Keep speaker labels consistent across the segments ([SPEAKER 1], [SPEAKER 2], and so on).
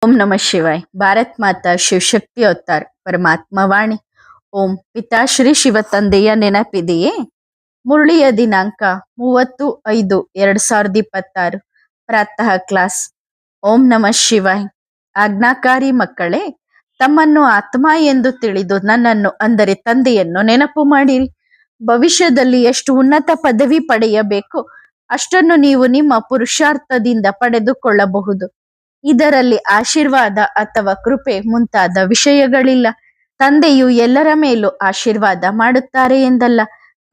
[SPEAKER 1] ओम नमः शिवाय। ಭಾರತ್ ಮಾತಾ ಶಿವಶಕ್ತಿ ಅವತಾರ್ ಪರಮಾತ್ಮ ವಾಣಿ. ಓಂ ಪಿತಾಶ್ರೀ ಶಿವ ತಂದೆಯ ನೆನಪಿದೆಯೇ? ಮುರಳಿಯ ದಿನಾಂಕ 30/5/2026 ಪ್ರಾತಃ ಕ್ಲಾಸ್. ಓಂ ನಮಃ ಶಿವಾಯ್. ಆಜ್ಞಾಕಾರಿ ಮಕ್ಕಳೇ, ತಮ್ಮನ್ನು ಆತ್ಮ ಎಂದು ತಿಳಿದು ನನ್ನನ್ನು ಅಂದರೆ ತಂದೆಯನ್ನು ನೆನಪು ಮಾಡಿರಿ. ಭವಿಷ್ಯದಲ್ಲಿ ಎಷ್ಟು ಉನ್ನತ ಪದವಿ ಪಡೆಯಬೇಕು ಅಷ್ಟನ್ನು ನೀವು ನಿಮ್ಮ ಪುರುಷಾರ್ಥದಿಂದ ಪಡೆದುಕೊಳ್ಳಬಹುದು. ಇದರಲ್ಲಿ ಆಶೀರ್ವಾದ ಅಥವಾ ಕೃಪೆ ಮುಂತಾದ ವಿಷಯಗಳಿಲ್ಲ. ತಂದೆಯು ಎಲ್ಲರ ಮೇಲೂ ಆಶೀರ್ವಾದ ಮಾಡುತ್ತಾರೆ ಎಂದಲ್ಲ.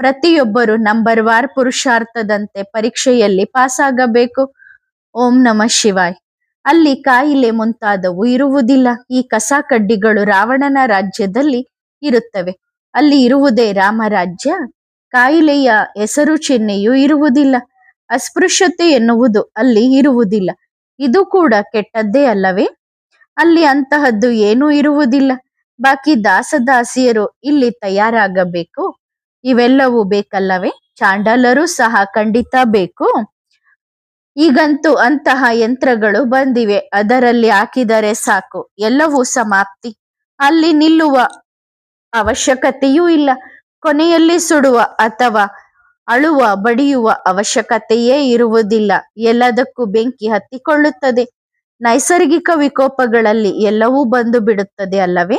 [SPEAKER 1] ಪ್ರತಿಯೊಬ್ಬರು ನಂಬರ್ ವಾರ್ ಪುರುಷಾರ್ಥದಂತೆ ಪರೀಕ್ಷೆಯಲ್ಲಿ ಪಾಸ್ ಆಗಬೇಕು. ಓಂ ನಮಃ ಶಿವಾಯ್. ಅಲ್ಲಿ ಕಾಯಿಲೆ ಮುಂತಾದವು ಇರುವುದಿಲ್ಲ. ಈ ಕಸ ಕಡ್ಡಿಗಳು ರಾವಣನ ರಾಜ್ಯದಲ್ಲಿ ಇರುತ್ತವೆ. ಅಲ್ಲಿ ಇರುವುದೇ ರಾಮರಾಜ್ಯ. ಕಾಯಿಲೆಯ ಹೆಸರು ಚಿಹ್ನೆಯೂ ಇರುವುದಿಲ್ಲ. ಅಸ್ಪೃಶ್ಯತೆ ಎನ್ನುವುದು ಅಲ್ಲಿ ಇರುವುದಿಲ್ಲ. ಇದು ಕೂಡ ಕೆಟ್ಟದ್ದೇ ಅಲ್ಲವೇ? ಅಲ್ಲಿ ಅಂತಹದ್ದು ಏನೂ ಇರುವುದಿಲ್ಲ. ಬಾಕಿ ದಾಸದಾಸಿಯರು ಇಲ್ಲಿ ತಯಾರಾಗಬೇಕು. ಇವೆಲ್ಲವೂ ಬೇಕಲ್ಲವೇ? ಚಾಂಡಾಲರು ಸಹ ಖಂಡಿತ ಬೇಕು. ಈಗಂತೂ ಅಂತಹ ಯಂತ್ರಗಳು ಬಂದಿವೆ. ಅದರಲ್ಲಿ ಹಾಕಿದರೆ ಸಾಕು, ಎಲ್ಲವೂ ಸಮಾಪ್ತಿ. ಅಲ್ಲಿ ನಿಲ್ಲುವ ಅವಶ್ಯಕತೆಯೂ ಇಲ್ಲ. ಕೊನೆಯಲ್ಲಿ ಸುಡುವ ಅಥವಾ ಅಳುವ ಬಡಿಯುವ ಅವಶ್ಯಕತೆಯೇ ಇರುವುದಿಲ್ಲ. ಎಲ್ಲದಕ್ಕೂ ಬೆಂಕಿ ಹತ್ತಿಕೊಳ್ಳುತ್ತದೆ. ನೈಸರ್ಗಿಕ ವಿಕೋಪಗಳಲ್ಲಿ ಎಲ್ಲವೂ ಬಂದು ಬಿಡುತ್ತದೆ ಅಲ್ಲವೇ?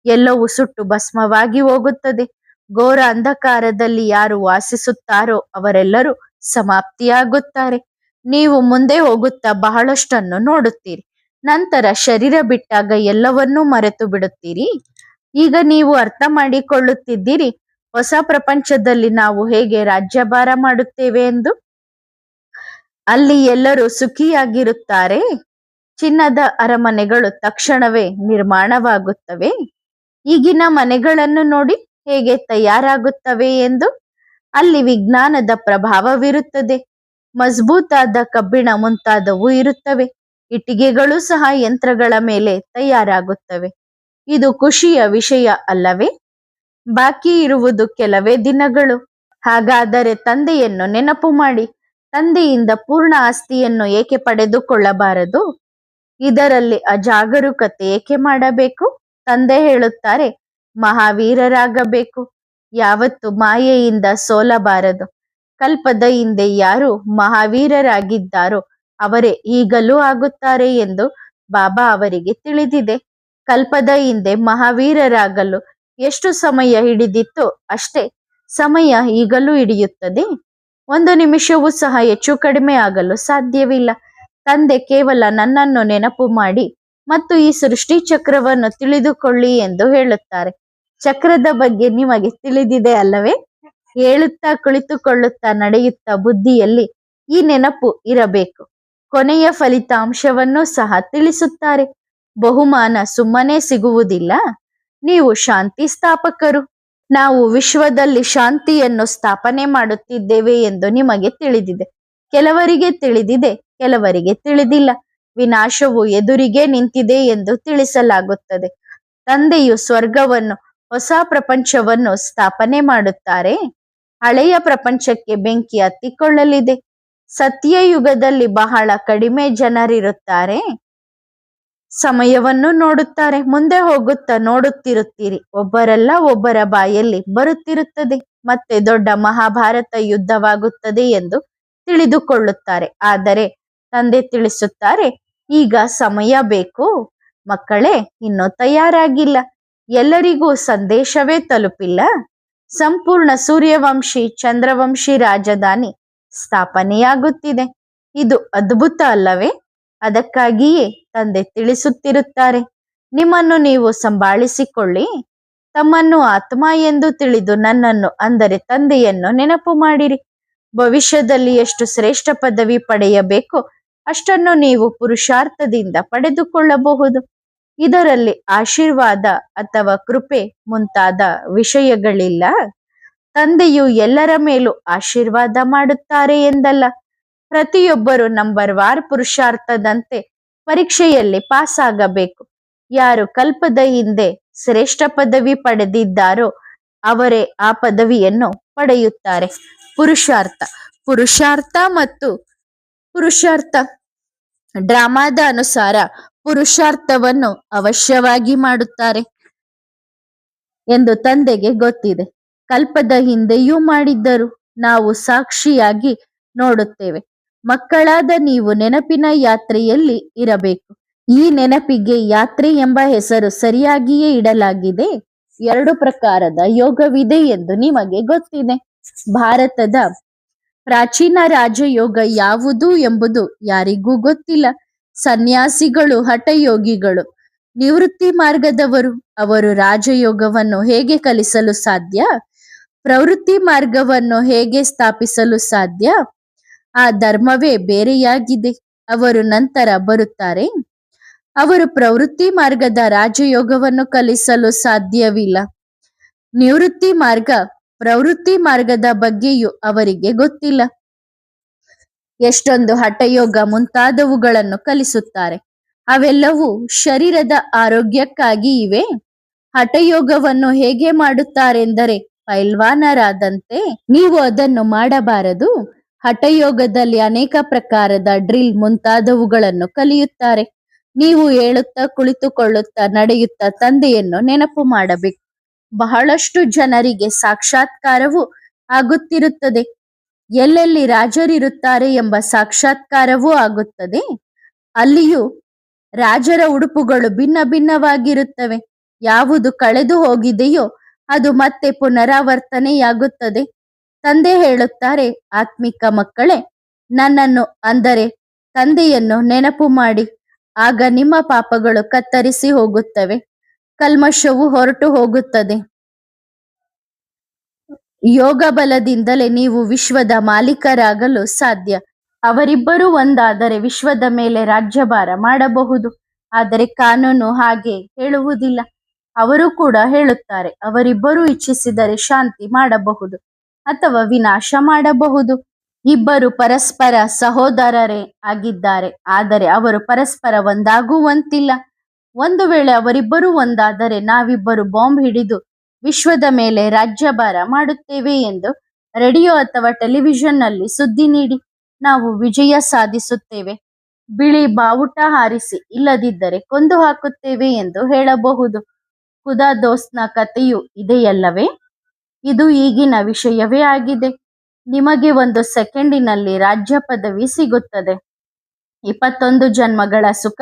[SPEAKER 1] ಎಲ್ಲವೂ ಸುಟ್ಟು ಭಸ್ಮವಾಗಿ ಹೋಗುತ್ತದೆ. ಘೋರ ಅಂಧಕಾರದಲ್ಲಿ ಯಾರು ವಾಸಿಸುತ್ತಾರೋ ಅವರೆಲ್ಲರೂ ಸಮಾಪ್ತಿಯಾಗುತ್ತಾರೆ. ನೀವು ಮುಂದೆ ಹೋಗುತ್ತಾ ಬಹಳಷ್ಟನ್ನು ನೋಡುತ್ತೀರಿ. ನಂತರ ಶರೀರ ಬಿಟ್ಟಾಗ ಎಲ್ಲವನ್ನೂ ಮರೆತು ಬಿಡುತ್ತೀರಿ. ಈಗ ನೀವು ಅರ್ಥ ಮಾಡಿಕೊಳ್ಳುತ್ತಿದ್ದೀರಿ ಹೊಸ ಪ್ರಪಂಚದಲ್ಲಿ ನಾವು ಹೇಗೆ ರಾಜ್ಯಭಾರ ಮಾಡುತ್ತೇವೆ ಎಂದು. ಅಲ್ಲಿ ಎಲ್ಲರೂ ಸುಖಿಯಾಗಿರುತ್ತಾರೆ. ಚಿನ್ನದ ಅರಮನೆಗಳು ತಕ್ಷಣವೇ ನಿರ್ಮಾಣವಾಗುತ್ತವೆ. ಈಗಿನ ಮನೆಗಳನ್ನು ನೋಡಿ ಹೇಗೆ ತಯಾರಾಗುತ್ತವೆ ಎಂದು. ಅಲ್ಲಿ ವಿಜ್ಞಾನದ ಪ್ರಭಾವವಿರುತ್ತದೆ. ಮಜಬೂತಾದ ಕಬ್ಬಿಣ ಮುಂತಾದವು ಇರುತ್ತವೆ. ಇಟ್ಟಿಗೆಗಳು ಸಹ ಯಂತ್ರಗಳ ಮೇಲೆ ತಯಾರಾಗುತ್ತವೆ. ಇದು ಖುಷಿಯ ವಿಷಯ ಅಲ್ಲವೇ? ಬಾಕಿ ಇರುವುದು ಕೆಲವೇ ದಿನಗಳು. ಹಾಗಾದರೆ ತಂದೆಯನ್ನು ನೆನಪು ಮಾಡಿ. ತಂದೆಯಿಂದ ಪೂರ್ಣ ಆಸ್ತಿಯನ್ನು ಏಕೆ ಪಡೆದುಕೊಳ್ಳಬಾರದು? ಇದರಲ್ಲಿ ಅಜಾಗರೂಕತೆ ಏಕೆ ಮಾಡಬೇಕು? ತಂದೆ ಹೇಳುತ್ತಾರೆ, ಮಹಾವೀರರಾಗಬೇಕು. ಯಾವತ್ತು ಮಾಯೆಯಿಂದ ಸೋಲಬಾರದು. ಕಲ್ಪದ ಹಿಂದೆ ಯಾರು ಮಹಾವೀರರಾಗಿದ್ದಾರೋ ಅವರೇ ಈಗಲೂ ಆಗುತ್ತಾರೆ ಎಂದು ಬಾಬಾ ಅವರಿಗೆ ತಿಳಿದಿದೆ. ಕಲ್ಪದ ಹಿಂದೆ ಮಹಾವೀರರಾಗಲು ಎಷ್ಟು ಸಮಯ ಹಿಡಿದಿತ್ತೋ ಅಷ್ಟೇ ಸಮಯ ಈಗಲೂ ಹಿಡಿಯುತ್ತದೆ. ಒಂದು ನಿಮಿಷವೂ ಸಹ ಹೆಚ್ಚು ಕಡಿಮೆ ಆಗಲು ಸಾಧ್ಯವಿಲ್ಲ. ತಂದೆ ಕೇವಲ ನನ್ನನ್ನು ನೆನಪು ಮಾಡಿ ಮತ್ತು ಈ ಸೃಷ್ಟಿ ಚಕ್ರವನ್ನು ತಿಳಿದುಕೊಳ್ಳಿ ಎಂದು ಹೇಳುತ್ತಾರೆ. ಚಕ್ರದ ಬಗ್ಗೆ ನಿಮಗೆ ತಿಳಿದಿದೆ ಅಲ್ಲವೇ? ಹೇಳುತ್ತಾ ಕುಳಿತುಕೊಳ್ಳುತ್ತಾ ನಡೆಯುತ್ತಾ ಬುದ್ಧಿಯಲ್ಲಿ ಈ ನೆನಪು ಇರಬೇಕು. ಕೊನೆಯ ಫಲಿತಾಂಶವನ್ನು ಸಹ ತಿಳಿಸುತ್ತಾರೆ. ಬಹುಮಾನ ಸುಮ್ಮನೆ ಸಿಗುವುದಿಲ್ಲ. ನೀವು ಶಾಂತಿ ಸ್ಥಾಪಕರು. ನಾವು ವಿಶ್ವದಲ್ಲಿ ಶಾಂತಿಯನ್ನು ಸ್ಥಾಪನೆ ಮಾಡುತ್ತಿದ್ದೇವೆ ಎಂದು ನಿಮಗೆ ತಿಳಿದಿದೆ. ಕೆಲವರಿಗೆ ತಿಳಿದಿದೆ, ಕೆಲವರಿಗೆ ತಿಳಿದಿಲ್ಲ. ವಿನಾಶವು ಎದುರಿಗೆ ನಿಂತಿದೆ ಎಂದು ತಿಳಿಸಲಾಗುತ್ತದೆ. ತಂದೆಯು ಸ್ವರ್ಗವನ್ನು, ಹೊಸ ಪ್ರಪಂಚವನ್ನು ಸ್ಥಾಪನೆ ಮಾಡುತ್ತಾರೆ. ಹಳೆಯ ಪ್ರಪಂಚಕ್ಕೆ ಬೆಂಕಿ ಹತ್ತಿಕೊಳ್ಳಲಿದೆ. ಸತ್ಯಯುಗದಲ್ಲಿ ಬಹಳ ಕಡಿಮೆ ಜನರಿರುತ್ತಾರೆ. ಸಮಯವನ್ನು ನೋಡುತ್ತಾರೆ. ಮುಂದೆ ಹೋಗುತ್ತಾ ನೋಡುತ್ತಿರುತ್ತೀರಿ, ಒಬ್ಬರಲ್ಲ ಒಬ್ಬರ ಬಾಯಲ್ಲಿ ಬರುತ್ತಿರುತ್ತದೆ. ಮತ್ತೆ ದೊಡ್ಡ ಮಹಾಭಾರತ ಯುದ್ಧವಾಗುತ್ತದೆ ಎಂದು ತಿಳಿದುಕೊಳ್ಳುತ್ತಾರೆ. ಆದರೆ ತಂದೆ ತಿಳಿಸುತ್ತಾರೆ, ಈಗ ಸಮಯ ಬೇಕು. ಮಕ್ಕಳೇ, ಇನ್ನೂ ತಯಾರಾಗಿಲ್ಲ. ಎಲ್ಲರಿಗೂ ಸಂದೇಶವೇ ತಲುಪಿಲ್ಲ. ಸಂಪೂರ್ಣ ಸೂರ್ಯವಂಶಿ ಚಂದ್ರವಂಶಿ ರಾಜಧಾನಿ ಸ್ಥಾಪನೆಯಾಗುತ್ತಿದೆ. ಇದು ಅದ್ಭುತ ಅಲ್ಲವೇ? ಅದಕ್ಕಾಗಿಯೇ ತಂದೆ ತಿಳಿಸುತ್ತಿರುತ್ತಾರೆ, ನಿಮ್ಮನ್ನು ನೀವು ಸಂಭಾಳಿಸಿಕೊಳ್ಳಿ. ತಮ್ಮನ್ನು ಆತ್ಮ ಎಂದು ತಿಳಿದು ನನ್ನನ್ನು ಅಂದರೆ ತಂದೆಯನ್ನು ನೆನಪು ಮಾಡಿರಿ. ಭವಿಷ್ಯದಲ್ಲಿ ಎಷ್ಟು ಶ್ರೇಷ್ಠ ಪದವಿ ಪಡೆಯಬೇಕೋ ಅಷ್ಟನ್ನು ನೀವು ಪುರುಷಾರ್ಥದಿಂದ ಪಡೆದುಕೊಳ್ಳಬಹುದು. ಇದರಲ್ಲಿ ಆಶೀರ್ವಾದ ಅಥವಾ ಕೃಪೆ ಮುಂತಾದ ವಿಷಯಗಳಿಲ್ಲ. ತಂದೆಯು ಎಲ್ಲರ ಮೇಲೂ ಆಶೀರ್ವಾದ ಮಾಡುತ್ತಾರೆ ಎಂದಲ್ಲ. ಪ್ರತಿಯೊಬ್ಬರು ನಂಬರ್ ವಾರ್ ಪುರುಷಾರ್ಥದಂತೆ ಪರೀಕ್ಷೆಯಲ್ಲಿ ಪಾಸ್ ಆಗಬೇಕು. ಯಾರು ಕಲ್ಪದ ಹಿಂದೆ ಶ್ರೇಷ್ಠ ಪದವಿ ಪಡೆದಿದ್ದಾರೋ ಅವರೇ ಆ ಪದವಿಯನ್ನು ಪಡೆಯುತ್ತಾರೆ. ಪುರುಷಾರ್ಥ ಮತ್ತು ಪುರುಷಾರ್ಥ ಡ್ರಾಮಾದ ಅನುಸಾರ ಪುರುಷಾರ್ಥವನ್ನು ಅವಶ್ಯವಾಗಿ ಮಾಡುತ್ತಾರೆ ಎಂದು ತಂದೆಗೆ ಗೊತ್ತಿದೆ. ಕಲ್ಪದ ಹಿಂದೆಯೂ ಮಾಡಿದ್ದರು. ನಾವು ಸಾಕ್ಷಿಯಾಗಿ ನೋಡುತ್ತೇವೆ. ಮಕ್ಕಳಾದ ನೀವು ನೆನಪಿನ ಯಾತ್ರೆಯಲ್ಲಿ ಇರಬೇಕು. ಈ ನೆನಪಿಗೆ ಯಾತ್ರೆ ಎಂಬ ಹೆಸರು ಸರಿಯಾಗಿಯೇ ಇಡಲಾಗಿದೆ. 2 ಪ್ರಕಾರದ ಯೋಗವಿದೆ ಎಂದು ನಿಮಗೆ ಗೊತ್ತಿದೆ. ಭಾರತದ ಪ್ರಾಚೀನ ರಾಜಯೋಗ ಯಾವುದು ಎಂಬುದು ಯಾರಿಗೂ ಗೊತ್ತಿಲ್ಲ. ಸನ್ಯಾಸಿಗಳು, ಹಠಯೋಗಿಗಳು, ನಿವೃತ್ತಿ ಮಾರ್ಗದವರು, ಅವರು ರಾಜಯೋಗವನ್ನು ಹೇಗೆ ಕಲಿಸಲು ಸಾಧ್ಯ? ಪ್ರವೃತ್ತಿ ಮಾರ್ಗವನ್ನು ಹೇಗೆ ಸ್ಥಾಪಿಸಲು ಸಾಧ್ಯ? ಆ ಧರ್ಮವೇ ಬೇರೆಯಾಗಿದೆ. ಅವರು ನಂತರ ಬರುತ್ತಾರೆ. ಅವರು ಪ್ರವೃತ್ತಿ ಮಾರ್ಗದ ರಾಜಯೋಗವನ್ನು ಕಲಿಸಲು ಸಾಧ್ಯವಿಲ್ಲ. ನಿವೃತ್ತಿ ಮಾರ್ಗ, ಪ್ರವೃತ್ತಿ ಮಾರ್ಗದ ಬಗ್ಗೆಯೂ ಅವರಿಗೆ ಗೊತ್ತಿಲ್ಲ. ಎಷ್ಟೊಂದು ಹಠಯೋಗ ಮುಂತಾದವುಗಳನ್ನು ಕಲಿಸುತ್ತಾರೆ. ಅವೆಲ್ಲವೂ ಶರೀರದ ಆರೋಗ್ಯಕ್ಕಾಗಿ ಇವೆ. ಹಠಯೋಗವನ್ನು ಹೇಗೆ ಮಾಡುತ್ತಾರೆಂದರೆ ಪೈಲ್ವಾನರಾದಂತೆ. ನೀವು ಅದನ್ನು ಮಾಡಬಾರದು. ಹಠಯೋಗದಲ್ಲಿ ಅನೇಕ ಪ್ರಕಾರದ ಡ್ರಿಲ್ ಮುಂತಾದವುಗಳನ್ನು ಕಲಿಯುತ್ತಾರೆ. ನೀವು ಹೇಳುತ್ತಾ, ಕುಳಿತುಕೊಳ್ಳುತ್ತಾ, ನಡೆಯುತ್ತಾ ತಂದೆಯನ್ನು ನೆನಪು ಮಾಡಬೇಕು. ಬಹಳಷ್ಟು ಜನರಿಗೆ ಸಾಕ್ಷಾತ್ಕಾರವೂ ಆಗುತ್ತಿರುತ್ತದೆ. ಎಲ್ಲೆಲ್ಲಿ ರಾಜರಿರುತ್ತಾರೆ ಎಂಬ ಸಾಕ್ಷಾತ್ಕಾರವೂ ಆಗುತ್ತದೆ. ಅಲ್ಲಿಯೂ ರಾಜರ ಉಡುಪುಗಳು ಭಿನ್ನ ಭಿನ್ನವಾಗಿರುತ್ತವೆ. ಯಾವುದು ಕಳೆದು ಹೋಗಿದೆಯೋ ಅದು ಮತ್ತೆ ಪುನರಾವರ್ತನೆಯಾಗುತ್ತದೆ. ತಂದೆ ಹೇಳುತ್ತಾರೆ, ಆತ್ಮಿಕ ಮಕ್ಕಳೇ, ನನ್ನನ್ನು ಅಂದರೆ ತಂದೆಯನ್ನು ನೆನಪು ಮಾಡಿ. ಆಗ ನಿಮ್ಮ ಪಾಪಗಳು ಕತ್ತರಿಸಿ ಹೋಗುತ್ತವೆ, ಕಲ್ಮಶವು ಹೊರಟು ಹೋಗುತ್ತದೆ. ಯೋಗ ಬಲದಿಂದಲೇ ನೀವು ವಿಶ್ವದ ಮಾಲೀಕರಾಗಲು ಸಾಧ್ಯ. ಅವರಿಬ್ಬರೂ ಒಂದಾದರೆ ವಿಶ್ವದ ಮೇಲೆ ರಾಜ್ಯಭಾರ ಮಾಡಬಹುದು. ಆದರೆ ಕಾನೂನು ಹಾಗೆ ಹೇಳುವುದಿಲ್ಲ. ಅವರು ಕೂಡ ಹೇಳುತ್ತಾರೆ, ಅವರಿಬ್ಬರೂ ಇಚ್ಛಿಸಿದರೆ ಶಾಂತಿ ಮಾಡಬಹುದು ಅಥವಾ ವಿನಾಶ ಮಾಡಬಹುದು. ಇಬ್ಬರು ಪರಸ್ಪರ ಸಹೋದರರೇ ಆಗಿದ್ದಾರೆ, ಆದರೆ ಅವರು ಪರಸ್ಪರ ಒಂದಾಗುವಂತಿಲ್ಲ. ಒಂದು ವೇಳೆ ಅವರಿಬ್ಬರು ಒಂದಾದರೆ ನಾವಿಬ್ಬರು ಬಾಂಬ್ ಹಿಡಿದು ವಿಶ್ವದ ಮೇಲೆ ರಾಜ್ಯಭಾರ ಮಾಡುತ್ತೇವೆ ಎಂದು ರೇಡಿಯೋ ಅಥವಾ ಟೆಲಿವಿಷನ್ನಲ್ಲಿ ಸುದ್ದಿ ನೀಡಿ ನಾವು ವಿಜಯ ಸಾಧಿಸುತ್ತೇವೆ, ಬಿಳಿ ಬಾವುಟ ಹಾರಿಸಿ, ಇಲ್ಲದಿದ್ದರೆ ಕೊಂದು ಹಾಕುತ್ತೇವೆ ಎಂದು ಹೇಳಬಹುದು. ಖುದಾ ದೋಸ್ತ್ನ ಕಥೆಯು ಇದೆಯಲ್ಲವೇ? ಇದು ಈಗಿನ ವಿಷಯವೇ ಆಗಿದೆ. ನಿಮಗೆ 1 ಸೆಕೆಂಡಿನಲ್ಲಿ ರಾಜ್ಯ ಪದವಿ ಸಿಗುತ್ತದೆ. 21 ಜನ್ಮಗಳ ಸುಖ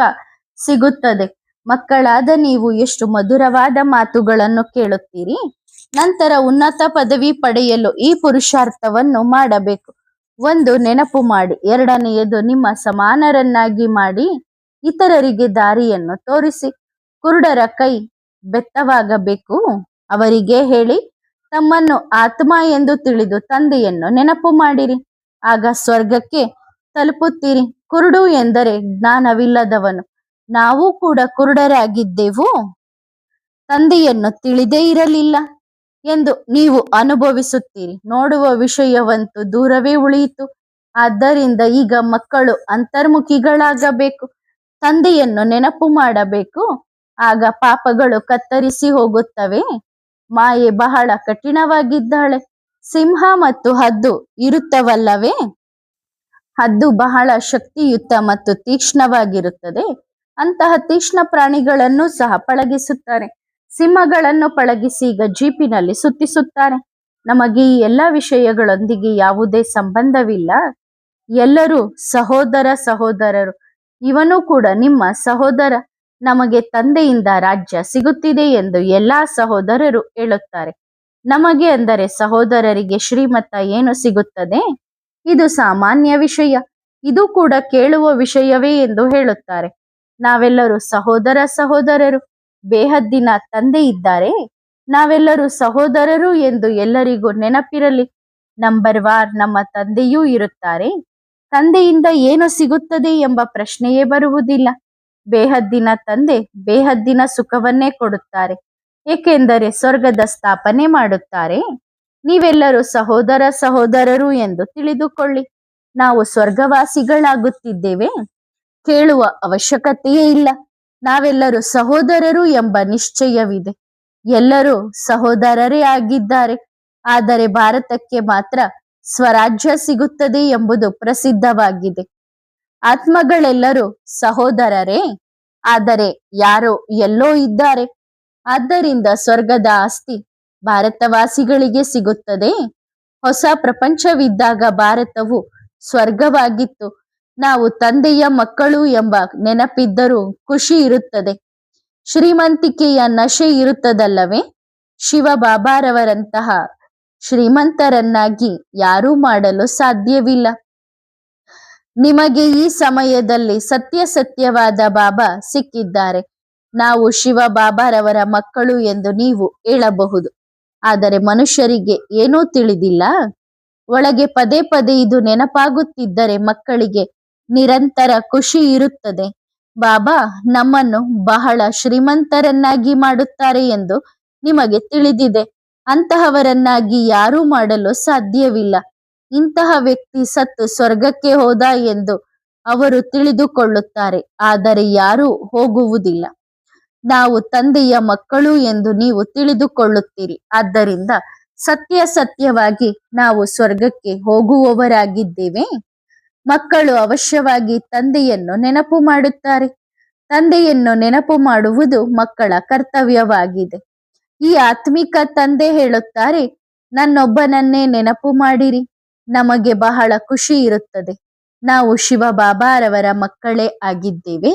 [SPEAKER 1] ಸಿಗುತ್ತದೆ. ಮಕ್ಕಳಾದ ನೀವು ಎಷ್ಟು ಮಧುರವಾದ ಮಾತುಗಳನ್ನು ಕೇಳುತ್ತೀರಿ. ನಂತರ ಉನ್ನತ ಪದವಿ ಪಡೆಯಲು ಈ ಪುರುಷಾರ್ಥವನ್ನು ಮಾಡಬೇಕು. 1 ನೆನಪು ಮಾಡಿ. 2ನೆಯದು ನಿಮ್ಮ ಸಮಾನರನ್ನಾಗಿ ಮಾಡಿ. ಇತರರಿಗೆ ದಾರಿಯನ್ನು ತೋರಿಸಿ. ಕುರುಡರ ಕೈ ಬೆತ್ತವಾಗಬೇಕು. ಅವರಿಗೆ ಹೇಳಿ, ತಮ್ಮನ್ನು ಆತ್ಮ ಎಂದು ತಿಳಿದು ತಂದೆಯನ್ನು ನೆನಪು ಮಾಡಿರಿ. ಆಗ ಸ್ವರ್ಗಕ್ಕೆ ತಲುಪುತ್ತೀರಿ. ಕುರುಡು ಎಂದರೆ ಜ್ಞಾನವಿಲ್ಲದವನು. ನಾವು ಕೂಡ ಕುರುಡರಾಗಿದ್ದೆವು. ತಂದೆಯನ್ನು ತಿಳಿದೇ ಇರಲಿಲ್ಲ ಎಂದು ನೀವು ಅನುಭವಿಸುತ್ತೀರಿ. ನೋಡುವ ವಿಷಯವಂತೂ ದೂರವೇ ಉಳಿಯಿತು. ಆದ್ದರಿಂದ ಈಗ ಮಕ್ಕಳು ಅಂತರ್ಮುಖಿಗಳಾಗಬೇಕು. ತಂದೆಯನ್ನು ನೆನಪು ಮಾಡಬೇಕು. ಆಗ ಪಾಪಗಳು ಕತ್ತರಿಸಿ ಹೋಗುತ್ತವೆ. ಮಾಯೆ ಬಹಳ ಕಠಿಣವಾಗಿದ್ದಾಳೆ. ಸಿಂಹ ಮತ್ತು ಹದ್ದು ಇರುತ್ತವಲ್ಲವೇ? ಹದ್ದು ಬಹಳ ಶಕ್ತಿಯುತ ಮತ್ತು ತೀಕ್ಷ್ಣವಾಗಿರುತ್ತದೆ. ಅಂತಹ ತೀಕ್ಷ್ಣ ಪ್ರಾಣಿಗಳನ್ನು ಸಹ ಪಳಗಿಸುತ್ತಾರೆ. ಸಿಂಹಗಳನ್ನು ಪಳಗಿಸಿ ಈಗ ಜೀಪಿನಲ್ಲಿ ಸುತ್ತಿಸುತ್ತಾರೆ. ನಮಗೆ ಈ ಎಲ್ಲ ವಿಷಯಗಳೊಂದಿಗೆ ಯಾವುದೇ ಸಂಬಂಧವಿಲ್ಲ. ಎಲ್ಲರೂ ಸಹೋದರರು. ಇವನು ಕೂಡ ನಿಮ್ಮ ಸಹೋದರ. ನಮಗೆ ತಂದೆಯಿಂದ ರಾಜ್ಯ ಸಿಗುತ್ತಿದೆ ಎಂದು ಎಲ್ಲಾ ಸಹೋದರರು ಹೇಳುತ್ತಾರೆ. ನಮಗೆ ಅಂದರೆ ಸಹೋದರರಿಗೆ ಶ್ರೀಮತ ಏನು ಸಿಗುತ್ತದೆ? ಇದು ಸಾಮಾನ್ಯ ವಿಷಯ. ಇದು ಕೂಡ ಕೇಳುವ ವಿಷಯವೇ ಎಂದು ಹೇಳುತ್ತಾರೆ. ನಾವೆಲ್ಲರೂ ಸಹೋದರರು. ಬೇಹದ್ದಿನ ತಂದೆ ಇದ್ದಾರೆ. ನಾವೆಲ್ಲರೂ ಸಹೋದರರು ಎಂದು ಎಲ್ಲರಿಗೂ ನೆನಪಿರಲಿ. ನಂಬರ್ ವಾರ್ ನಮ್ಮ ತಂದೆಯೂ ಇರುತ್ತಾರೆ. ತಂದೆಯಿಂದ ಏನು ಸಿಗುತ್ತದೆ ಎಂಬ ಪ್ರಶ್ನೆಯೇ ಬರುವುದಿಲ್ಲ. ಬೇಹದ್ದಿನ ತಂದೆ ಬೇಹದ್ದಿನ ಸುಖವನ್ನೇ ಕೊಡುತ್ತಾರೆ, ಏಕೆಂದರೆ ಸ್ವರ್ಗದ ಸ್ಥಾಪನೆ ಮಾಡುತ್ತಾರೆ. ನೀವೆಲ್ಲರೂ ಸಹೋದರರು ಎಂದು ತಿಳಿದುಕೊಳ್ಳಿ. ನಾವು ಸ್ವರ್ಗವಾಸಿಗಳಾಗುತ್ತಿದ್ದೇವೆ. ಕೇಳುವ ಅವಶ್ಯಕತೆಯೇ ಇಲ್ಲ. ನಾವೆಲ್ಲರೂ ಸಹೋದರರು ಎಂಬ ನಿಶ್ಚಯವಿದೆ. ಎಲ್ಲರೂ ಸಹೋದರರೇ ಆಗಿದ್ದಾರೆ. ಆದರೆ ಭಾರತಕ್ಕೆ ಮಾತ್ರ ಸ್ವರಾಜ್ಯ ಸಿಗುತ್ತದೆ ಎಂಬುದು ಪ್ರಸಿದ್ಧವಾಗಿದೆ. ಆತ್ಮಗಳೆಲ್ಲರೂ ಸಹೋದರರೇ? ಆದರೆ ಯಾರೋ ಎಲ್ಲೋ ಇದ್ದಾರೆ. ಆದ್ದರಿಂದ ಸ್ವರ್ಗದ ಆಸ್ತಿ ಭಾರತವಾಸಿಗಳಿಗೆ ಸಿಗುತ್ತದೆ. ಹೊಸ ಪ್ರಪಂಚವಿದ್ದಾಗ ಭಾರತವು ಸ್ವರ್ಗವಾಗಿತ್ತು. ನಾವು ತಂದೆಯ ಮಕ್ಕಳು ಎಂಬ ನೆನಪಿದ್ದರೂ ಖುಷಿ ಇರುತ್ತದೆ. ಶ್ರೀಮಂತಿಕೆಯ ನಶೆ ಇರುತ್ತದಲ್ಲವೇ? ಶಿವ ಬಾಬಾರವರಂತಹ ಶ್ರೀಮಂತರನ್ನಾಗಿ ಯಾರೂ ಮಾಡಲು ಸಾಧ್ಯವಿಲ್ಲ. ನಿಮಗೆ ಈ ಸಮಯದಲ್ಲಿ ಸತ್ಯವಾದ ಬಾಬಾ ಸಿಕ್ಕಿದ್ದಾರೆ. ನಾವು ಶಿವ ಬಾಬಾರವರ ಮಕ್ಕಳು ಎಂದು ನೀವು ಹೇಳಬಹುದು. ಆದರೆ ಮನುಷ್ಯರಿಗೆ ಏನೂ ತಿಳಿದಿಲ್ಲ. ಒಳಗೆ ಪದೇ ಪದೇ ಇದು ನೆನಪಾಗುತ್ತಿದ್ದರೆ ಮಕ್ಕಳಿಗೆ ನಿರಂತರ ಖುಷಿ ಇರುತ್ತದೆ. ಬಾಬಾ ನಮ್ಮನ್ನು ಬಹಳ ಶ್ರೀಮಂತರನ್ನಾಗಿ ಮಾಡುತ್ತಾರೆ ಎಂದು ನಿಮಗೆ ತಿಳಿದಿದೆ. ಅಂತಹವರನ್ನಾಗಿ ಯಾರೂ ಮಾಡಲು ಸಾಧ್ಯವಿಲ್ಲ. ಇಂತಹ ವ್ಯಕ್ತಿ ಸತ್ತು ಸ್ವರ್ಗಕ್ಕೆ ಹೋದ ಎಂದು ಅವರು ತಿಳಿದುಕೊಳ್ಳುತ್ತಾರೆ, ಆದರೆ ಯಾರೂ ಹೋಗುವುದಿಲ್ಲ. ನಾವು ತಂದೆಯ ಮಕ್ಕಳು ಎಂದು ನೀವು ತಿಳಿದುಕೊಳ್ಳುತ್ತೀರಿ. ಆದ್ದರಿಂದ ಸತ್ಯವಾಗಿ ನಾವು ಸ್ವರ್ಗಕ್ಕೆ ಹೋಗುವವರಾಗಿದ್ದೇವೆ. ಮಕ್ಕಳು ಅವಶ್ಯವಾಗಿ ತಂದೆಯನ್ನು ನೆನಪು ಮಾಡುತ್ತಾರೆ. ತಂದೆಯನ್ನು ನೆನಪು ಮಾಡುವುದು ಮಕ್ಕಳ ಕರ್ತವ್ಯವಾಗಿದೆ. ಈ ಆತ್ಮಿಕ ತಂದೆ ಹೇಳುತ್ತಾರೆ, ನನ್ನೊಬ್ಬನನ್ನೇ ನೆನಪು ಮಾಡಿರಿ, ನಮಗೆ ಬಹಳ ಖುಷಿ ಇರುತ್ತದೆ. ನಾವು ಶಿವ ಬಾಬಾರವರ ಮಕ್ಕಳೇ ಆಗಿದ್ದೇವೆ.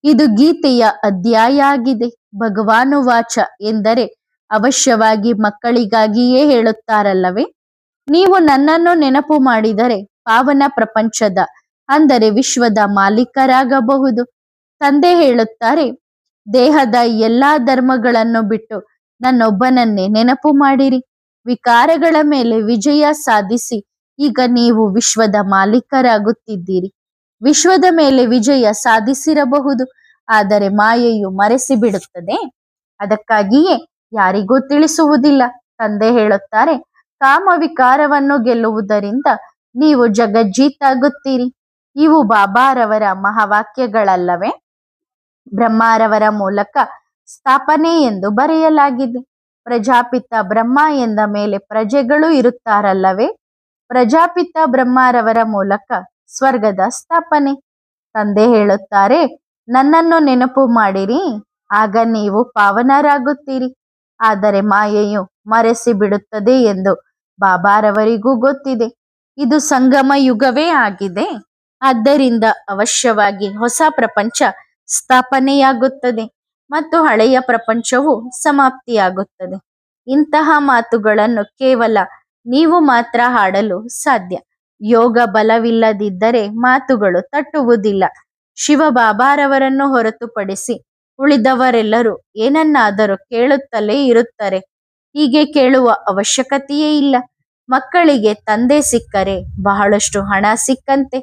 [SPEAKER 1] ಇದು ಗೀತೆಯ ಅಧ್ಯಾಯ ಆಗಿದೆ. ಭಗವಾನುವಾಚ ಎಂದರೆ ಅವಶ್ಯವಾಗಿ ಮಕ್ಕಳಿಗಾಗಿಯೇ ಹೇಳುತ್ತಾರಲ್ಲವೇ? ನೀವು ನನ್ನನ್ನು ನೆನಪು ಮಾಡಿದರೆ ಪಾವನ ಪ್ರಪಂಚದ ಅಂದರೆ ವಿಶ್ವದ ಮಾಲೀಕರಾಗಬಹುದು. ತಂದೆ ಹೇಳುತ್ತಾರೆ, ದೇಹದ ಎಲ್ಲಾ ಧರ್ಮಗಳನ್ನು ಬಿಟ್ಟು ನನ್ನೊಬ್ಬನನ್ನೇ ನೆನಪು ಮಾಡಿರಿ. ವಿಕಾರಗಳ ಮೇಲೆ ವಿಜಯ ಸಾಧಿಸಿ ಈಗ ನೀವು ವಿಶ್ವದ ಮಾಲೀಕರಾಗುತ್ತಿದ್ದೀರಿ. ವಿಶ್ವದ ಮೇಲೆ ವಿಜಯ ಸಾಧಿಸಿರಬಹುದು, ಆದರೆ ಮಾಯೆಯು ಮರೆಸಿ ಬಿಡುತ್ತದೆ. ಅದಕ್ಕಾಗಿಯೇ ಯಾರಿಗೂ ತಿಳಿಸುವುದಿಲ್ಲ. ತಂದೆ ಹೇಳುತ್ತಾರೆ, ಕಾಮ ವಿಕಾರವನ್ನು ಗೆಲ್ಲುವುದರಿಂದ ನೀವು ಜಗಜ್ಜೀತಾಗುತ್ತೀರಿ. ಇವು ಬಾಬಾರವರ ಮಹಾವಾಕ್ಯಗಳಲ್ಲವೇ? ಬ್ರಹ್ಮಾರವರ ಮೂಲಕ ಸ್ಥಾಪನೆ ಎಂದು ಬರೆಯಲಾಗಿದೆ. ಪ್ರಜಾಪಿತ ಬ್ರಹ್ಮ ಎಂದ ಮೇಲೆ ಪ್ರಜೆಗಳು ಇರುತ್ತಾರಲ್ಲವೇ? ಪ್ರಜಾಪಿತ ಬ್ರಹ್ಮಾರವರ ಮೂಲಕ ಸ್ವರ್ಗದ ಸ್ಥಾಪನೆ. ತಂದೆ ಹೇಳುತ್ತಾರೆ, ನನ್ನನ್ನು ನೆನಪು ಮಾಡಿರಿ, ಆಗ ನೀವು ಪಾವನರಾಗುತ್ತೀರಿ. ಆದರೆ ಮಾಯೆಯು ಮರೆಸಿ ಬಿಡುತ್ತದೆ ಎಂದು ಬಾಬಾರವರಿಗೂ ಗೊತ್ತಿದೆ. ಇದು ಸಂಗಮ ಯುಗವೇ ಆಗಿದೆ. ಆದ್ದರಿಂದ ಅವಶ್ಯವಾಗಿ ಹೊಸ ಪ್ರಪಂಚ ಸ್ಥಾಪನೆಯಾಗುತ್ತದೆ ಮತ್ತು ಹಳೆಯ ಪ್ರಪಂಚವು ಸಮಾಪ್ತಿಯಾಗುತ್ತದೆ. ಇಂತಹ ಮಾತುಗಳನ್ನು ಕೇವಲ ನೀವು ಮಾತ್ರ ಹಾಡಲು ಸಾಧ್ಯ. ಯೋಗ ಬಲವಿಲ್ಲದಿದ್ದರೆ ಮಾತುಗಳು ತಟ್ಟುವುದಿಲ್ಲ. ಶಿವ ಬಾಬಾರವರನ್ನು ಹೊರತುಪಡಿಸಿ ಉಳಿದವರೆಲ್ಲರೂ ಏನನ್ನಾದರೂ ಕೇಳುತ್ತಲೇ ಇರುತ್ತಾರೆ. ಹೀಗೆ ಕೇಳುವ ಅವಶ್ಯಕತೆಯೇ ಇಲ್ಲ. ಮಕ್ಕಳಿಗೆ ತಂದೆ ಸಿಕ್ಕರೆ ಬಹಳಷ್ಟು ಹಣ ಸಿಕ್ಕಂತೆ.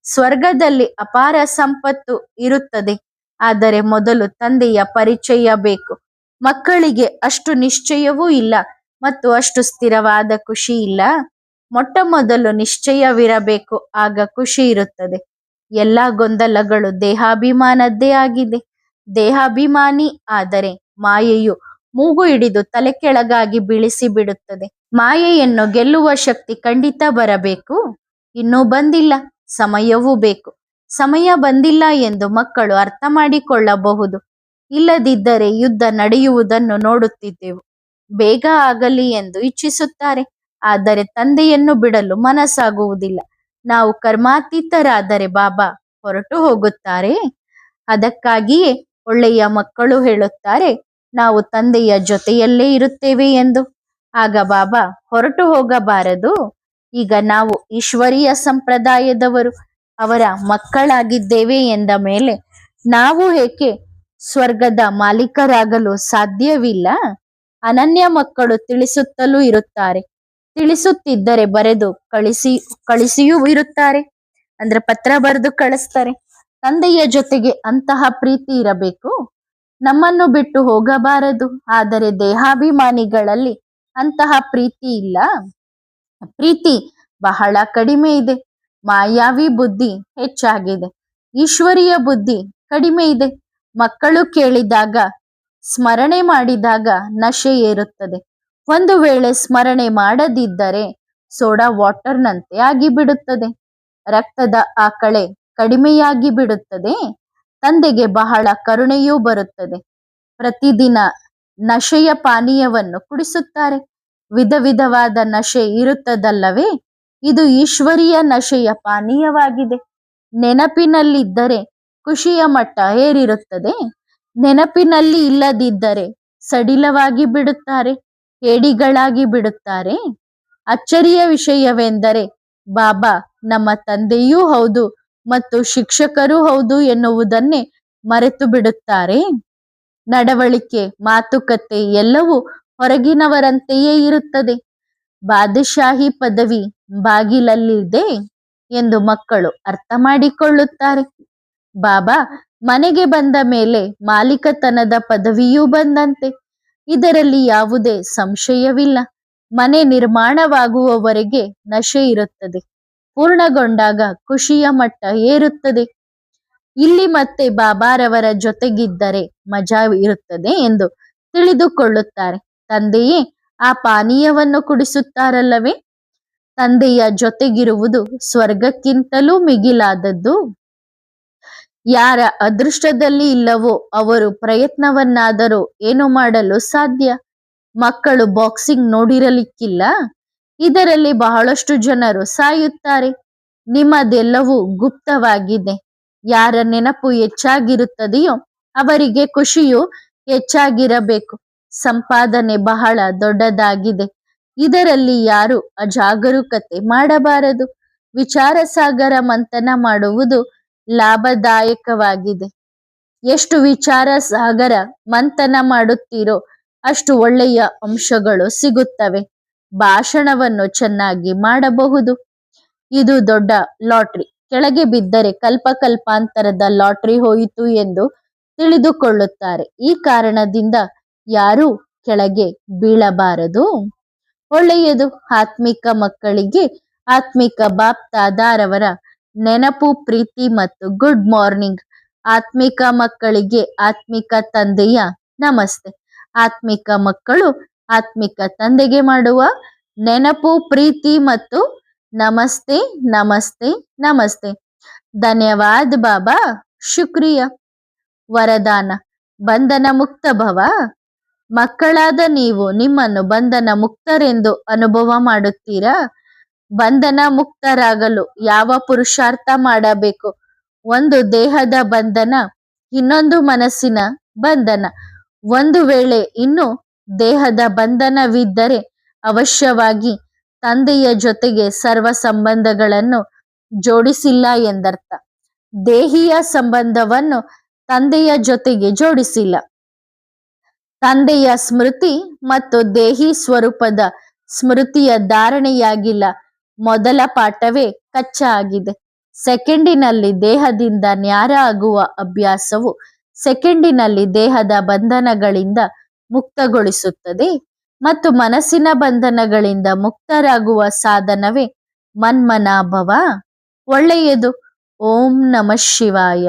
[SPEAKER 1] ಸ್ವರ್ಗದಲ್ಲಿ ಅಪಾರ ಸಂಪತ್ತು ಇರುತ್ತದೆ. ಆದರೆ ಮೊದಲು ತಂದೆಯ ಪರಿಚಯ ಬೇಕು. ಮಕ್ಕಳಿಗೆ ಅಷ್ಟು ನಿಶ್ಚಯವೂ ಇಲ್ಲ ಮತ್ತು ಅಷ್ಟು ಸ್ಥಿರವಾದ ಖುಷಿ ಇಲ್ಲ. ಮೊಟ್ಟ ಮೊದಲು ನಿಶ್ಚಯವಿರಬೇಕು, ಆಗ ಖುಷಿ ಇರುತ್ತದೆ. ಎಲ್ಲ ಗೊಂದಲಗಳು ದೇಹಾಭಿಮಾನದ್ದೇ ಆಗಿದೆ. ದೇಹಾಭಿಮಾನಿ ಆದರೆ ಮಾಯೆಯು ಮೂಗು ಹಿಡಿದು ತಲೆ ಕೆಳಗಾಗಿ ಬೀಳಿಸಿ ಬಿಡುತ್ತದೆ. ಮಾಯೆಯನ್ನು ಗೆಲ್ಲುವ ಶಕ್ತಿ ಖಂಡಿತ ಬರಬೇಕು. ಇನ್ನೂ ಬಂದಿಲ್ಲ, ಸಮಯವೂ ಬೇಕು. ಸಮಯ ಬಂದಿಲ್ಲ ಎಂದು ಮಕ್ಕಳು ಅರ್ಥ ಮಾಡಿಕೊಳ್ಳಬಹುದು. ಇಲ್ಲದಿದ್ದರೆ ಯುದ್ಧ ನಡೆಯುವುದನ್ನು ನೋಡುತ್ತಿದ್ದೆವು. ಬೇಗ ಆಗಲಿ ಎಂದು ಇಚ್ಛಿಸುತ್ತಾರೆ, ಆದರೆ ತಂದೆಯನ್ನು ಬಿಡಲು ಮನಸ್ಸಾಗುವುದಿಲ್ಲ. ನಾವು ಕರ್ಮಾತೀತರಾದರೆ ಬಾಬಾ ಹೊರಟು ಹೋಗುತ್ತಾರೆ. ಅದಕ್ಕಾಗಿಯೇ ಒಳ್ಳೆಯ ಮಕ್ಕಳು ಹೇಳುತ್ತಾರೆ, ನಾವು ತಂದೆಯ ಜೊತೆಯಲ್ಲೇ ಇರುತ್ತೇವೆ ಎಂದು. ಆಗ ಬಾಬಾ ಹೊರಟು ಹೋಗಬಾರದು. ಈಗ ನಾವು ಈಶ್ವರೀಯ ಸಂಪ್ರದಾಯದವರು, ಅವರ ಮಕ್ಕಳಾಗಿದ್ದೇವೆ ಎಂದ ಮೇಲೆ ನಾವು ಏಕೆ ಸ್ವರ್ಗದ ಮಾಲೀಕರಾಗಲು ಸಾಧ್ಯವಿಲ್ಲ? ಅನನ್ಯ ಮಕ್ಕಳು ತಿಳಿಸುತ್ತಲೂ ಇರುತ್ತಾರೆ. ತಿಳಿಸುತ್ತಿದ್ದರೆ ಬರೆದು ಕಳಿಸಿಯೂ ಇರುತ್ತಾರೆ. ಅಂದ್ರೆ ಪತ್ರ ಬರೆದು ಕಳಿಸ್ತಾರೆ. ತಂದೆಯ ಜೊತೆಗೆ ಅಂತಹ ಪ್ರೀತಿ ಇರಬೇಕು. ನಮ್ಮನ್ನು ಬಿಟ್ಟು ಹೋಗಬಾರದು. ಆದರೆ ದೇಹಾಭಿಮಾನಿಗಳಲ್ಲಿ ಅಂತಹ ಪ್ರೀತಿ ಇಲ್ಲ. ಪ್ರೀತಿ ಬಹಳ ಕಡಿಮೆ ಇದೆ. ಮಾಯಾವಿ ಬುದ್ಧಿ ಹೆಚ್ಚಾಗಿದೆ. ಈಶ್ವರೀಯ ಬುದ್ಧಿ ಕಡಿಮೆ ಇದೆ. ಮಕ್ಕಳು ಕೇಳಿದಾಗ ಸ್ಮರಣೆ ಮಾಡಿದಾಗ ನಶೆ ಏರುತ್ತದೆ. ಒಂದು ವೇಳೆ ಸ್ಮರಣೆ ಮಾಡದಿದ್ದರೆ ಸೋಡಾ ವಾಟರ್ನಂತೆ ಆಗಿಬಿಡುತ್ತದೆ. ರಕ್ತದ ಆಕಳೆ ಕಡಿಮೆಯಾಗಿ ಬಿಡುತ್ತದೆ. ತಂದೆಗೆ ಬಹಳ ಕರುಣೆಯೂ ಬರುತ್ತದೆ. ಪ್ರತಿದಿನ ನಶೆಯ ಪಾನೀಯವನ್ನು ಕುಡಿಸುತ್ತಾರೆ. ವಿಧ ವಿಧವಾದ ನಶೆ ಇರುತ್ತದಲ್ಲವೇ? ಇದು ಈಶ್ವರೀಯ ನಶೆಯ ಪಾನೀಯವಾಗಿದೆ. ನೆನಪಿನಲ್ಲಿದ್ದರೆ ಖುಷಿಯ ಮಟ್ಟ ಏರಿರುತ್ತದೆ. ನೆನಪಿನಲ್ಲಿ ಇಲ್ಲದಿದ್ದರೆ ಸಡಿಲವಾಗಿ ಬಿಡುತ್ತಾರೆ, ಹೇಡಿಗಳಾಗಿ ಬಿಡುತ್ತಾರೆ. ಅಚ್ಚರಿಯ ವಿಷಯವೆಂದರೆ ಬಾಬಾ ನಮ್ಮ ತಂದೆಯೂ ಹೌದು ಮತ್ತು ಶಿಕ್ಷಕರೂ ಹೌದು ಎನ್ನುವುದನ್ನೇ ಮರೆತು ಬಿಡುತ್ತಾರೆ. ನಡವಳಿಕೆ, ಮಾತುಕತೆ ಎಲ್ಲವೂ ಹೊರಗಿನವರಂತೆಯೇ ಇರುತ್ತದೆ. ಬಾದಶಾಹಿ ಪದವಿ ಬಾಗಿಲಲ್ಲಿದೆ ಎಂದು ಮಕ್ಕಳು ಅರ್ಥ ಮಾಡಿಕೊಳ್ಳುತ್ತಾರೆ. ಬಾಬಾ ಮನೆಗೆ ಬಂದ ಮೇಲೆ ಮಾಲೀಕತನದ ಪದವಿಯೂ ಬಂದಂತೆ. ಇದರಲ್ಲಿ ಯಾವುದೇ ಸಂಶಯವಿಲ್ಲ. ಮನೆ ನಿರ್ಮಾಣವಾಗುವವರೆಗೆ ನಶೆ ಇರುತ್ತದೆ. ಪೂರ್ಣಗೊಂಡಾಗ ಖುಷಿಯ ಮಟ್ಟ ಏರುತ್ತದೆ. ಇಲ್ಲಿ ಮತ್ತೆ ಬಾಬಾರವರ ಜೊತೆಗಿದ್ದರೆ ಮಜಾ ಇರುತ್ತದೆ ಎಂದು ತಿಳಿದುಕೊಳ್ಳುತ್ತಾರೆ. ತಂದೆಯೇ ಆ ಪಾನೀಯವನ್ನು ಕುಡಿಸುತ್ತಾರಲ್ಲವೇ? ತಂದೆಯ ಜೊತೆಗಿರುವುದು ಸ್ವರ್ಗಕ್ಕಿಂತಲೂ ಮಿಗಿಲಾದದ್ದು. ಯಾರ ಅದೃಷ್ಟದಲ್ಲಿ ಇಲ್ಲವೋ ಅವರು ಪ್ರಯತ್ನವನ್ನಾದರೂ ಏನು ಮಾಡಲು ಸಾಧ್ಯ? ಮಕ್ಕಳು ಬಾಕ್ಸಿಂಗ್ ನೋಡಿರಲಿಕ್ಕಿಲ್ಲ. ಇದರಲ್ಲಿ ಬಹಳಷ್ಟು ಜನರು ಸಾಯುತ್ತಾರೆ. ನಿಮ್ಮದೆಲ್ಲವೂ ಗುಪ್ತವಾಗಿದೆ. ಯಾರ ನೆನಪು ಹೆಚ್ಚಾಗಿರುತ್ತದೆಯೋ ಅವರಿಗೆ ಖುಷಿಯು ಹೆಚ್ಚಾಗಿರಬೇಕು. ಸಂಪಾದನೆ ಬಹಳ ದೊಡ್ಡದಾಗಿದೆ. ಇದರಲ್ಲಿ ಯಾರು ಅಜಾಗರೂಕತೆ ಮಾಡಬಾರದು. ವಿಚಾರ ಸಾಗರ ಮಂಥನ ಮಾಡುವುದು ಲಾಭದಾಯಕವಾಗಿದೆ. ಎಷ್ಟು ವಿಚಾರ ಸಾಗರ ಮಂಥನ ಮಾಡುತ್ತೀರೋ ಅಷ್ಟು ಒಳ್ಳೆಯ ಅಂಶಗಳು ಸಿಗುತ್ತವೆ. ಭಾಷಣವನ್ನು ಚೆನ್ನಾಗಿ ಮಾಡಬಹುದು. ಇದು ದೊಡ್ಡ ಲಾಟ್ರಿ. ಕೆಳಗೆ ಬಿದ್ದರೆ ಕಲ್ಪಾಂತರದ ಲಾಟ್ರಿ ಹೋಯಿತು ಎಂದು ತಿಳಿದುಕೊಳ್ಳುತ್ತಾರೆ. ಈ ಕಾರಣದಿಂದ ಯಾರೂ ಕೆಳಗೆ ಬೀಳಬಾರದು. ಒಳ್ಳೆಯದು. ಆತ್ಮಿಕ ಮಕ್ಕಳಿಗೆ ಆತ್ಮಿಕ ಬಾಪ್ ದಾದಾರವರ ನೆನಪು, ಪ್ರೀತಿ ಮತ್ತು ಗುಡ್ ಮಾರ್ನಿಂಗ್. ಆತ್ಮಿಕ ಮಕ್ಕಳಿಗೆ ಆತ್ಮಿಕ ತಂದೆಯ ನಮಸ್ತೆ. ಆತ್ಮಿಕ ಮಕ್ಕಳು ಆತ್ಮಿಕ ತಂದೆಗೆ ಮಾಡುವ ನೆನಪು, ಪ್ರೀತಿ ಮತ್ತು ನಮಸ್ತೆ ನಮಸ್ತೆ ನಮಸ್ತೆ. ಧನ್ಯವಾದ ಬಾಬಾ, ಶುಕ್ರಿಯ. ವರದಾನ: ಬಂಧನ ಮುಕ್ತ ಭವ. ಮಕ್ಕಳಾದ ನೀವು ನಿಮ್ಮನ್ನು ಬಂಧನ ಮುಕ್ತರೆಂದು ಅನುಭವ ಮಾಡುತ್ತೀರಾ? ಬಂಧನ ಮುಕ್ತರಾಗಲು ಯಾವ ಪುರುಷಾರ್ಥ ಮಾಡಬೇಕು? ಒಂದು ದೇಹದ ಬಂಧನ, ಇನ್ನೊಂದು ಮನಸ್ಸಿನ ಬಂಧನ. ಒಂದು ವೇಳೆ ಇನ್ನು ದೇಹದ ಬಂಧನವಿದ್ದರೆ ಅವಶ್ಯವಾಗಿ ತಂದೆಯ ಜೊತೆಗೆ ಸರ್ವ ಸಂಬಂಧಗಳನ್ನು ಜೋಡಿಸಿಲ್ಲ ಎಂದರ್ಥ. ದೇಹಿಯ ಸಂಬಂಧವನ್ನು ತಂದೆಯ ಜೊತೆಗೆ ಜೋಡಿಸಿಲ್ಲ. ತಂದೆಯ ಸ್ಮೃತಿ ಮತ್ತು ದೇಹಿ ಸ್ವರೂಪದ ಸ್ಮೃತಿಯ ಧಾರಣೆಯಾಗಿಲ್ಲ. ಮೊದಲ ಪಾಠವೇ ಕಚ್ಚಾ ಆಗಿದೆ. ಸೆಕೆಂಡಿನಲ್ಲಿ ದೇಹದಿಂದ ನ್ಯಾರ ಆಗುವ ಅಭ್ಯಾಸವು ಸೆಕೆಂಡಿನಲ್ಲಿ ದೇಹದ ಬಂಧನಗಳಿಂದ ಮುಕ್ತಗೊಳಿಸುತ್ತದೆ ಮತ್ತು ಮನಸ್ಸಿನ ಬಂಧನಗಳಿಂದ ಮುಕ್ತರಾಗುವ ಸಾಧನವೇ ಮನ್ಮನಾಭವ. ಒಳ್ಳೆಯದು. ಓಂ ನಮಃ ಶಿವಾಯ.